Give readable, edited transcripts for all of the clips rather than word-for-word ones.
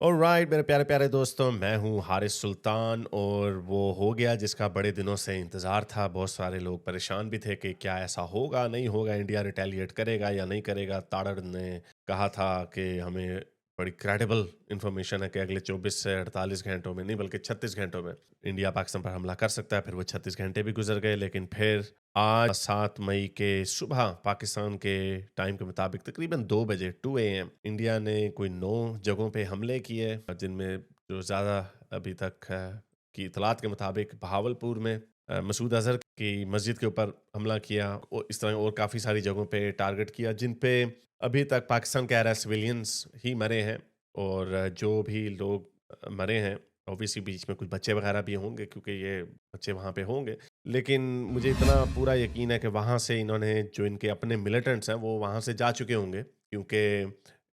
Alright मेरे प्यारे प्यारे दोस्तों, मैं हूँ हारिस सुल्तान और वो हो गया जिसका बड़े दिनों से इंतज़ार था। बहुत सारे लोग परेशान भी थे कि क्या ऐसा होगा, नहीं होगा, इंडिया रिटेलिएट करेगा या नहीं करेगा। ताड़ड़ ने कहा था कि हमें बड़ी क्रेडिबल इंफॉर्मेशन है कि अगले 24 से 48 घंटों में नहीं बल्कि 36 घंटों में इंडिया पाकिस्तान पर हमला कर सकता है। फिर वो 36 घंटे भी गुजर गए, लेकिन फिर आज 7 मई के सुबह पाकिस्तान के टाइम के मुताबिक तकरीबन 2 बजे 2 AM इंडिया ने कोई 9 जगहों पे हमले किए, जिनमें जो ज़्यादा अभी तक की इतलात के मुताबिक बहावलपुर में मसूद अजहर की मस्जिद के ऊपर हमला किया और इस तरह और काफ़ी सारी जगहों पे टारगेट किया, जिन पे अभी तक पाकिस्तान कह रहा है सिविलियंस ही मरे हैं। और जो भी लोग मरे हैं, ऑब्वियसली बीच में कुछ बच्चे वगैरह भी होंगे क्योंकि ये बच्चे वहाँ पे होंगे। लेकिन मुझे इतना पूरा यकीन है कि वहाँ से इन्होंने जो इनके अपने मिलिटेंट्स हैं वो वहाँ से जा चुके होंगे, क्योंकि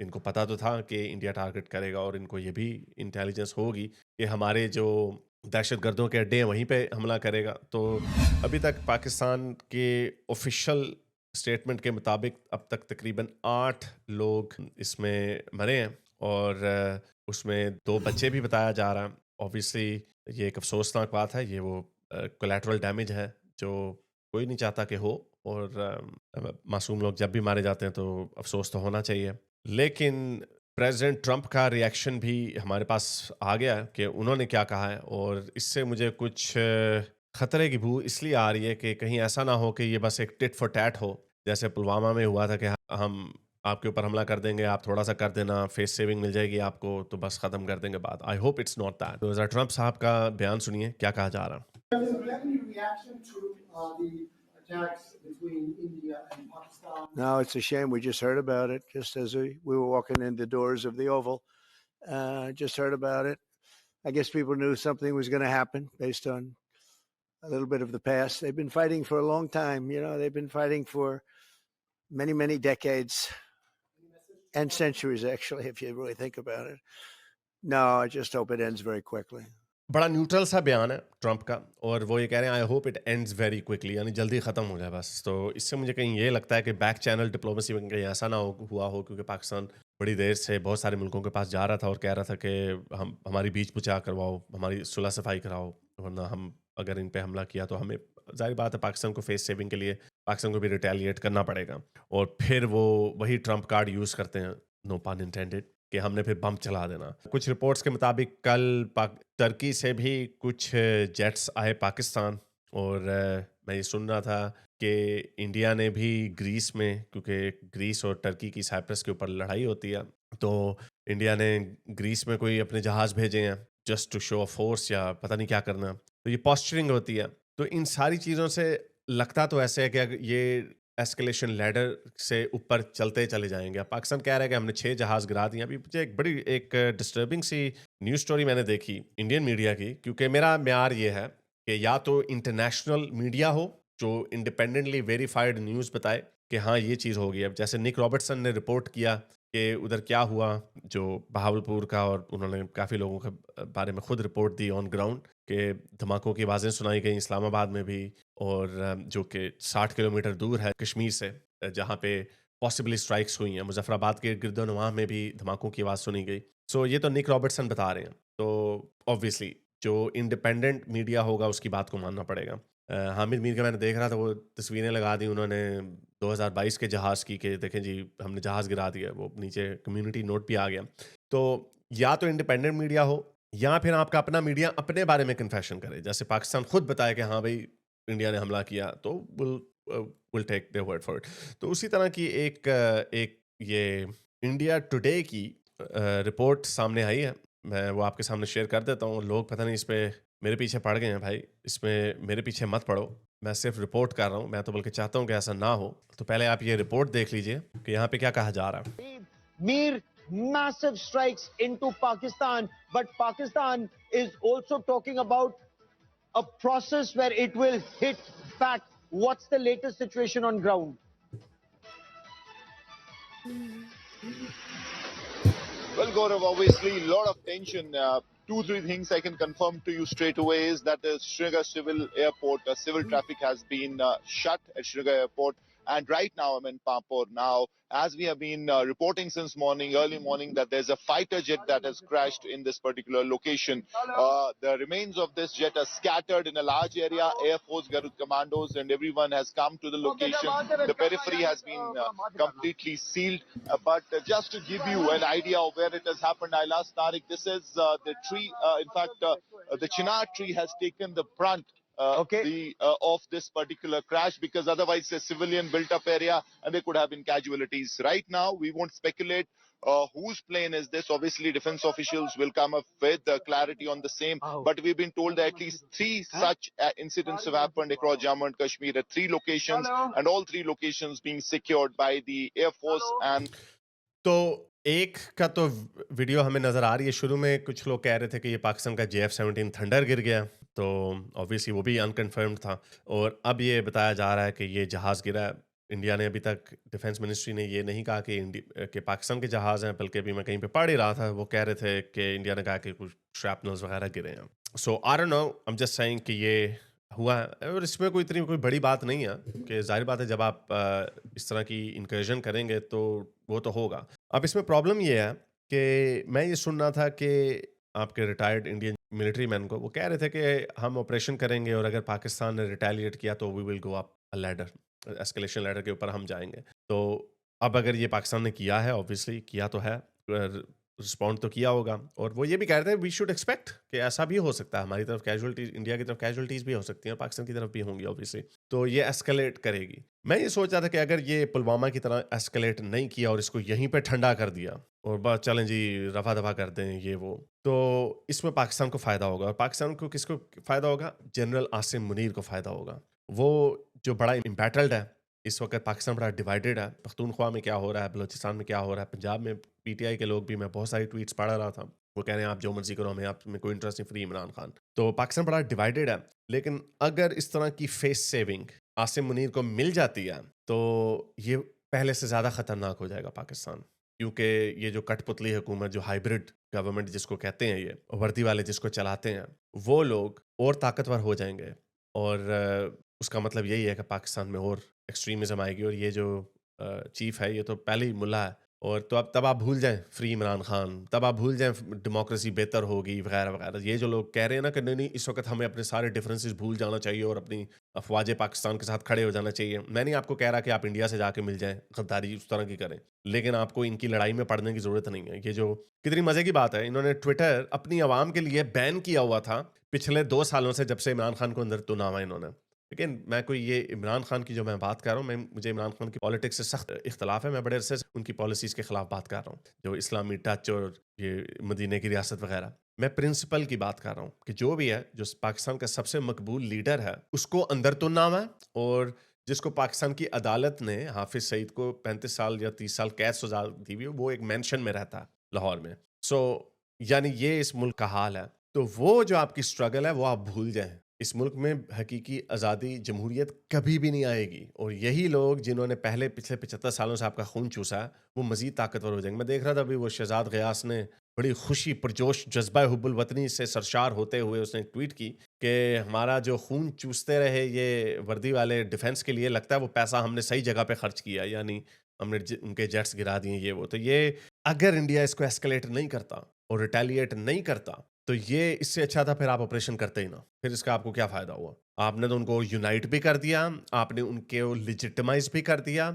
इनको पता तो था कि इंडिया टारगेट करेगा और इनको ये भी इंटेलिजेंस होगी कि हमारे जो दहशतगर्दों के अड्डे हैं वहीं पे हमला करेगा। तो अभी तक पाकिस्तान के ऑफिशियल स्टेटमेंट के मुताबिक अब तक तकरीबन 8 लोग इसमें मरे हैं और उसमें 2 बच्चे भी बताया जा रहा है। ऑब्वियसली ये एक अफ़सोसनाक बात है, ये वो कोलैटरल डैमेज है जो कोई नहीं चाहता कि हो। और मासूम लोग जब भी मारे जाते हैं तो अफ़सोस तो होना चाहिए। लेकिन प्रेसिडेंट ट्रंप का रिएक्शन भी हमारे पास आ गया है कि उन्होंने क्या कहा है, और इससे मुझे कुछ खतरे की बू इसलिए आ रही है कि कहीं ऐसा ना हो कि ये बस एक टिट फॉर टैट हो, जैसे पुलवामा में हुआ था कि हम आपके ऊपर हमला कर देंगे, आप थोड़ा सा कर देना, फेस सेविंग मिल जाएगी आपको, तो बस खत्म कर देंगे बात। I hope it's not that. तो जरा ट्रंप साहब का बयान सुनिए क्या कहा जा रहा है। Have you had any reaction to the attacks between India and Pakistan? No, it's a shame. We just heard about it just as we were walking in the doors of the Oval. Just heard about it. I guess people knew something was going to happen based on a little bit of the past. They've been fighting for a long time. You know, they've been fighting for many, many decades and centuries, actually, if you really think about it. No, I just hope it ends very quickly. बड़ा neutral सा बयान है Trump का, और वो ये कह रहे हैं I hope it ends very quickly, यानी जल्दी ख़त्म हो जाए बस। तो इससे मुझे कहीं ये लगता है कि बैक चैनल डिप्लोमेसी में कहीं ऐसा ना हुआ हो, क्योंकि पाकिस्तान बड़ी देर से बहुत सारे मुल्कों के पास जा रहा था और कह रहा था कि हम हमारी बीच बुचा करवाओ, हमारी सुलह सफाई कराओ, वरना हम अगर इन पे हमला किया तो हमें जाहिर बात है पाकिस्तान को फेस सेविंग के लिए पाकिस्तान को भी रिटेलिएट करना पड़ेगा। और फिर वो वही ट्रंप कार्ड यूज़ करते हैं, नो पन इंटेंडेड, कि हमने फिर बम चला देना। कुछ रिपोर्ट्स के मुताबिक कल टर्की से भी कुछ जेट्स आए पाकिस्तान, और मैं ये सुन रहा था कि इंडिया ने भी ग्रीस में, क्योंकि ग्रीस और टर्की की साइप्रस के ऊपर लड़ाई होती है, तो इंडिया ने ग्रीस में कोई अपने जहाज़ भेजे हैं just to show off force या पता नहीं क्या करना। तो ये पॉस्चरिंग होती है। तो इन सारी चीज़ों से लगता तो ऐसे है कि अगर ये एस्केलेशन लैडर से ऊपर चलते चले जाएंगे। अब पाकिस्तान कह रहा है कि हमने 6 जहाज़ गिरा दिए। अभी मुझे एक बड़ी एक डिस्टर्बिंग सी न्यूज़ स्टोरी मैंने देखी इंडियन मीडिया की, क्योंकि मेरा म्यार ये है कि या तो इंटरनेशनल मीडिया हो जो इंडिपेंडेंटली वेरीफाइड न्यूज़ बताए कि हाँ ये चीज़ हो गई। अब जैसे निक रॉबर्टसन ने रिपोर्ट किया कि उधर क्या हुआ जो बहावलपुर का, और उन्होंने काफ़ी लोगों के बारे में खुद रिपोर्ट दी ऑन ग्राउंड के धमाकों की आवाज़ें सुनाई गई इस्लामाबाद में भी, और जो कि 60 किलोमीटर दूर है कश्मीर से, जहाँ पे पॉसिबली स्ट्राइक्स हुई हैं। मुजफ्फराबाद के गिरदोनवाह में भी धमाकों की आवाज़ सुनी गई। सो ये तो निक रॉबर्टसन बता रहे हैं, तो ऑब्वियसली जो इंडिपेंडेंट मीडिया होगा उसकी बात को मानना पड़ेगा। हामिद मीर का मैंने देख रहा था, वो तस्वीरें लगा दी उन्होंने 2022 के जहाज़ की, कि देखें जी हमने जहाज़ गिरा दिया, वो नीचे कम्युनिटी नोट भी आ गया। तो या तो इंडिपेंडेंट मीडिया हो या फिर आपका अपना मीडिया अपने बारे में कन्फेशन करे, जैसे पाकिस्तान खुद बताए कि हाँ भाई इंडिया ने हमला किया, तो will take their word for it. तो उसी तरह की एक ये इंडिया टुडे की रिपोर्ट सामने आई है, मैं वो आपके सामने शेयर कर देता हूँ। लोग पता नहीं इस पे मेरे पीछे पड़ गए हैं भाई, इसमें मेरे पीछे मत पड़ो, मैं सिर्फ रिपोर्ट कर रहा हूँ। मैं तो बल्कि चाहता हूँ कि ऐसा ना हो। तो पहले आप ये रिपोर्ट देख लीजिए कि यहाँ पे क्या कहा जा रहा है। Mir massive strikes into Pakistan, but Pakistan is also talking about a process where it will hit back. What's the latest situation on ground? Well, Gaurav, obviously a lot of tension. Two, three things I can confirm to you straight away is that the Srinagar Civil Airport, civil traffic has been shut at Srinagar Airport And right now I'm in Pampur. Now, as we have been reporting since early morning, that there's a fighter jet that has crashed in this particular location. The remains of this jet are scattered in a large area. Air Force, Garud commandos, and everyone has come to the location. The periphery has been completely sealed. But just to give you an idea of where it has happened, I'll ask Tariq. This is the tree. In fact, the chinar tree has taken the brunt of this particular crash, because otherwise it's a civilian built up area and there could have been casualties. Right now, we won't speculate whose plane is this. Obviously, defense officials will come up with clarity on the same. But we've been told that at least 3 such incidents have happened across Jammu and Kashmir at 3 locations, and all 3 locations being secured by the Air Force. And तो एक का तो video हमें नज़र आ रही है, शुरू में कुछ लोग कह रहे थे कि ये पाकिस्तान का JF-17 थंडर गिर गया, तो ऑब्वियसली वो भी अनकन्फर्म्ड था, और अब ये बताया जा रहा है कि ये जहाज़ गिरा है। इंडिया ने अभी तक, डिफेंस मिनिस्ट्री ने ये नहीं कहा कि पाकिस्तान के जहाज़ हैं, बल्कि अभी मैं कहीं पे पढ़ ही रहा था, वो कह रहे थे कि इंडिया ने कहा कि कुछ श्रैपनल्स वगैरह गिरे हैं। So I don't know, I am just saying कि ये हुआ है, और इसमें कोई बड़ी बात नहीं है, कि जाहिर बात है जब आप इस तरह की इंकर्जन करेंगे तो वो तो होगा। अब इसमें प्रॉब्लम ये है कि मैं ये सुन रहा था कि आपके रिटायर्ड इंडियन मिलिट्री मैन को वो कह रहे थे कि हम ऑपरेशन करेंगे और अगर पाकिस्तान ने रिटेलिएट किया तो we will go up a ladder, escalation ladder के ऊपर हम जाएंगे। तो अब अगर ये पाकिस्तान ने किया है, ऑब्वियसली किया तो है, रिस्पॉन्ड तो किया होगा, और वो ये भी कह रहे थे वी शुड एक्सपेक्ट कि ऐसा भी हो सकता है, हमारी तरफ कैजुअलिटीज, इंडिया की तरफ कैजुअलिटीज भी हो सकती हैं और पाकिस्तान की तरफ भी होंगी ऑब्वियसली, तो ये एस्केलेट करेगी। मैं ये सोच रहा था कि अगर ये पुलवामा की तरह एस्केलेट नहीं किया और इसको यहीं पे ठंडा कर दिया और बस चलें जी रफा दफा कर दें ये वो, तो इसमें पाकिस्तान को फ़ायदा होगा। और पाकिस्तान को किसको फ़ायदा होगा? जनरल आसिम मुनीर को फ़ायदा होगा। वो जो बड़ा इम्बैटल्ड है इस वक्त, पाकिस्तान बड़ा डिवाइडेड है, पख्तूनख्वा में क्या हो रहा है, बलूचिस्तान में क्या हो रहा है, पंजाब में PTI के लोग भी, मैं बहुत सारी ट्वीट्स पढ़ रहा था, वो कह रहे हैं आप जो मर्जी करो, हमें आप में कोई इंटरेस्ट नहीं, फ्री इमरान खान। तो पाकिस्तान बड़ा डिवाइडेड है, लेकिन अगर इस तरह की फेस सेविंग आसिम मुनीर को मिल जाती है तो ये पहले से ज़्यादा ख़तरनाक हो जाएगा पाकिस्तान, क्योंकि ये जो कठपुतली हुकूमत, जो हाइब्रिड गवर्नमेंट जिसको कहते हैं, ये वर्दी वाले जिसको चलाते हैं, वो लोग और ताकतवर हो जाएंगे, और उसका मतलब यही है कि पाकिस्तान में और एक्सट्रीमिज़म आएगी, और ये जो चीफ है ये तो पहले ही मुल्ला है, और तो अब तब आप भूल जाएं फ्री इमरान खान, तब आप भूल जाएं डेमोक्रेसी बेहतर होगी वगैरह वगैरह। ये जो लोग कह रहे हैं ना कि नहीं इस वक्त हमें अपने सारे डिफरेंसेस भूल जाना चाहिए और अपनी अफवाज पाकिस्तान के साथ खड़े हो जाना चाहिए, मैं नहीं आपको कह रहा कि आप इंडिया से जाके मिल जाएं, गद्दारी उस तरह की करें, लेकिन आपको इनकी लड़ाई में पड़ने की ज़रूरत नहीं है। ये जो कितनी मज़े की बात है, इन्होंने ट्विटर अपनी आवाम के लिए बैन किया हुआ था पिछले 2 सालों से, जब से इमरान खान को अंदर तो ना हुआ इन्होंने। लेकिन मैं कोई ये इमरान खान की जो मैं बात कर रहा हूँ, मुझे इमरान खान की पॉलिटिक्स से सख्त इख्तलाफ है, मैं बड़े अरसे से उनकी पॉलिसीज़ के ख़िलाफ़ बात कर रहा हूँ, जो इस्लामी टच और ये मदीने की रियासत वगैरह। मैं प्रिंसिपल की बात कर रहा हूँ कि जो भी है, जो पाकिस्तान का सबसे मकबूल लीडर है, उसको अंदर तो नाम है, और जिसको पाकिस्तान की अदालत ने, हाफिज़ सईद को 35 साल या 30 साल कैद सजा दी हुई, वो एक मेंशन में रहता है लाहौर में। सो यानी ये इस मुल्क का हाल है। तो वो जो आपकी स्ट्रगल है वो आप भूल जाएं। इस मुल्क में हकीकी आज़ादी, जमहूरियत कभी भी नहीं आएगी, और यही लोग जिन्होंने पिछले 75 सालों से आपका खून चूसा है, वो मज़ीद ताकतवर हो जाएंगे। मैं देख रहा था अभी वो शहजाद गयास ने बड़ी खुशी, पुरजोश, जज्बा हुब्बुल वतनी से सरशार होते हुए उसने ट्वीट की कि हमारा जो खून चूसते रहे ये वर्दी वाले डिफेंस के लिए, लगता है वो पैसा हमने सही जगह पे खर्च किया, यानी हमने उनके जेट्स गिरा दिए ये वो। तो ये अगर इंडिया इसको एस्केलेट नहीं करता और रिटेलिएट नहीं करता, तो ये इससे अच्छा था फिर आप ऑपरेशन करते ही ना, फिर इसका आपको क्या फ़ायदा हुआ? आपने तो उनको यूनाइट भी कर दिया, आपने उनके लिजिटिमाइज भी कर दिया,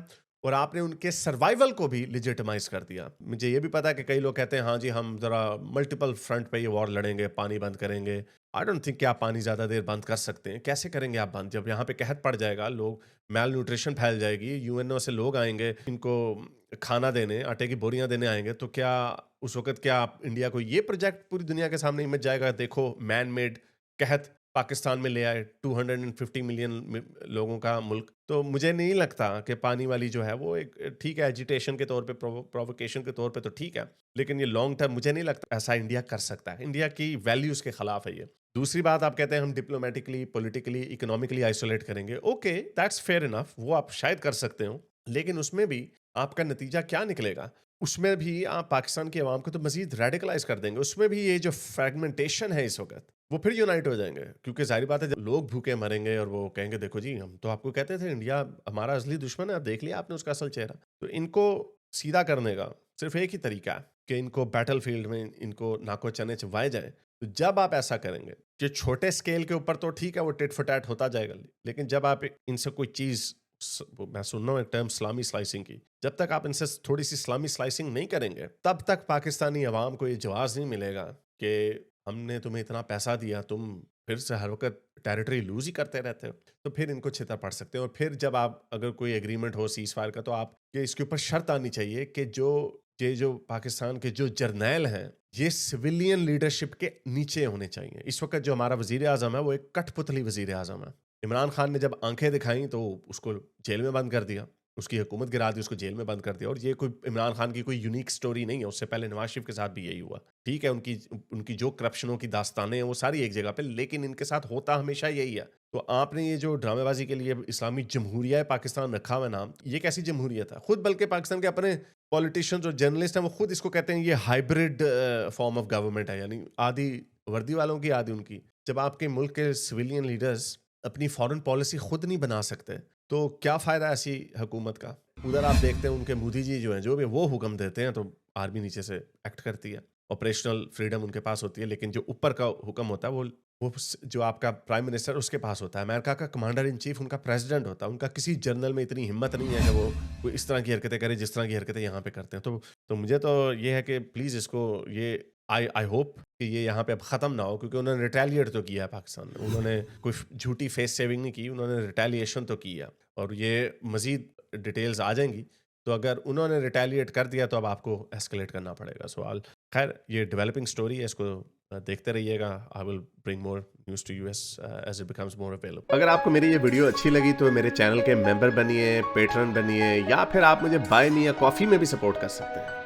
और आपने उनके सर्वाइवल को भी लिजिटिमाइज कर दिया। मुझे ये भी पता है कि कई लोग कहते हैं हाँ जी हम ज़रा मल्टीपल फ्रंट पे ये वॉर लड़ेंगे, पानी बंद करेंगे। आई डोंट थिंक कि आप पानी ज़्यादा देर बंद कर सकते हैं। कैसे करेंगे आप बंद? जब यहाँ पे कहत पड़ जाएगा, लोग मैल न्यूट्रिशन फैल जाएगी, UNO से लोग आएंगे इनको खाना देने, आटे की बोरियां देने आएंगे, तो क्या उस वक्त क्या इंडिया को ये प्रोजेक्ट पूरी दुनिया के सामने इमेज जाएगा, देखो मैन मेड कहत पाकिस्तान में ले आए 250 मिलियन लोगों का मुल्क। तो मुझे नहीं लगता कि पानी वाली जो है वो एक ठीक है, एजिटेशन के तौर पे, प्रोवोकेशन के तौर पे तो ठीक है, लेकिन ये लॉन्ग टर्म मुझे नहीं लगता ऐसा इंडिया कर सकता है। इंडिया की वैल्यूज़ के खिलाफ है ये। दूसरी बात, आप कहते हैं हम डिप्लोमेटिकली, पॉलिटिकली, इकोनॉमिकली आइसोलेट करेंगे। ओके, दैट्स फेयर इनफ, वो आप शायद कर सकते हो, लेकिन उसमें भी आपका नतीजा क्या निकलेगा? اس میں بھی آپ پاکستان کی عوام کو تو مزید ریڈیکلائز کر دیں گے. اس میں بھی یہ جو فریگمنٹیشن ہے اس وقت وہ پھر یونائٹ ہو جائیں گے, کیونکہ ظاہر بات ہے جب لوگ بھوکے مریں گے اور وہ کہیں گے دیکھو جی ہم تو آپ کو کہتے تھے انڈیا ہمارا اصلی دشمن ہے, اب دیکھ لیا آپ نے اس کا اصل چہرہ. تو ان کو سیدھا کرنے کا صرف ایک ہی طریقہ ہے کہ ان کو بیٹل فیلڈ میں ان کو ناکو چنے چبائے جائیں. تو جب آپ ایسا کریں گے کہ چھوٹے اسکیل کے اوپر تو ٹھیک ہے وہ ٹٹ فٹیٹ ہوتا جائے گا, لیکن جب آپ ان سے کوئی چیز, میں سن رہا ہوں ایک ٹرم اسلامی سلائسنگ کی, جب تک آپ ان سے تھوڑی سی اسلامی سلائسنگ نہیں کریں گے تب تک پاکستانی عوام کو یہ جواز نہیں ملے گا کہ ہم نے تمہیں اتنا پیسہ دیا, تم پھر سے ہر وقت ٹیریٹری لوز ہی کرتے رہتے ہو. تو پھر ان کو چھتر پڑ سکتے ہیں. اور پھر جب آپ اگر کوئی ایگریمنٹ ہو سیز فائر کا تو آپ کے اس کے اوپر شرط آنی چاہیے کہ جو پاکستان کے جو جرنیل ہیں یہ سویلین لیڈرشپ کے نیچے ہونے چاہیے. اس وقت جو ہمارا وزیر اعظم ہے وہ ایک کٹ پتلی وزیر اعظم ہے. عمران خان نے جب آنکھیں دکھائیں تو اس کو جیل میں بند کر دیا, اس کی حکومت گرا دی, اس کو جیل میں بند کر دیا. اور یہ کوئی عمران خان کی کوئی یونیک سٹوری نہیں ہے, اس سے پہلے نواز شریف کے ساتھ بھی یہی ہوا. ٹھیک ہے ان کی جو کرپشنوں کی داستانیں ہیں وہ ساری ایک جگہ پہ, لیکن ان کے ساتھ ہوتا ہمیشہ یہی ہے. تو آپ نے یہ جو ڈرامے بازی کے لیے اسلامی جمہوریہ پاکستان رکھا ہوا نام, یہ کیسی جمہوریت ہے؟ خود بلکہ پاکستان کے اپنے پولیٹیشینز اور جرنلسٹ ہیں وہ خود اس کو کہتے ہیں یہ ہائبرڈ فارم آف گورنمنٹ ہے, یعنی آدھی وردی والوں کی آدھی ان کی. جب آپ کے ملک کے سویلین لیڈرز اپنی فارن پالیسی خود نہیں بنا سکتے تو کیا فائدہ ایسی حکومت کا؟ ادھر آپ دیکھتے ہیں ان کے مودی جی جو ہیں جو بھی وہ حکم دیتے ہیں تو آرمی نیچے سے ایکٹ کرتی ہے, آپریشنل فریڈم ان کے پاس ہوتی ہے, لیکن جو اوپر کا حکم ہوتا ہے وہ جو آپ کا پرائم منسٹر اس کے پاس ہوتا ہے. امریکہ کا کمانڈر ان چیف ان کا پریزیڈنٹ ہوتا ہے. ان کا کسی جنرل میں اتنی ہمت نہیں ہے کہ وہ کوئی اس طرح کی حرکتیں کرے جس طرح کی حرکتیں یہاں پہ کرتے ہیں. تو مجھے تو یہ ہے کہ پلیز اس کو یہ آئی ہوپ کہ یہ یہاں پہ اب ختم نہ ہو, کیونکہ انہوں نے ریٹیلیٹ تو کیا ہے پاکستان میں. انہوں نے کوئی جھوٹی فیس سیونگ نہیں کی, انہوں نے ریٹیلیشن تو کیا, اور یہ مزید ڈیٹیلز آ جائیں گی. تو اگر انہوں نے ریٹیلیٹ کر دیا تو اب آپ کو ایسکلیٹ کرنا پڑے گا. سوال خیر یہ ڈیولپنگ سٹوری ہے, اس کو دیکھتے رہیے گا. I will bring more news to you as it becomes more available. اگر آپ کو میری یہ ویڈیو اچھی لگی تو میرے چینل کے ممبر بنیے, پیٹرن بنیے, یا پھر آپ مجھے بائی می یا کافی میں بھی سپورٹ کر سکتے ہیں.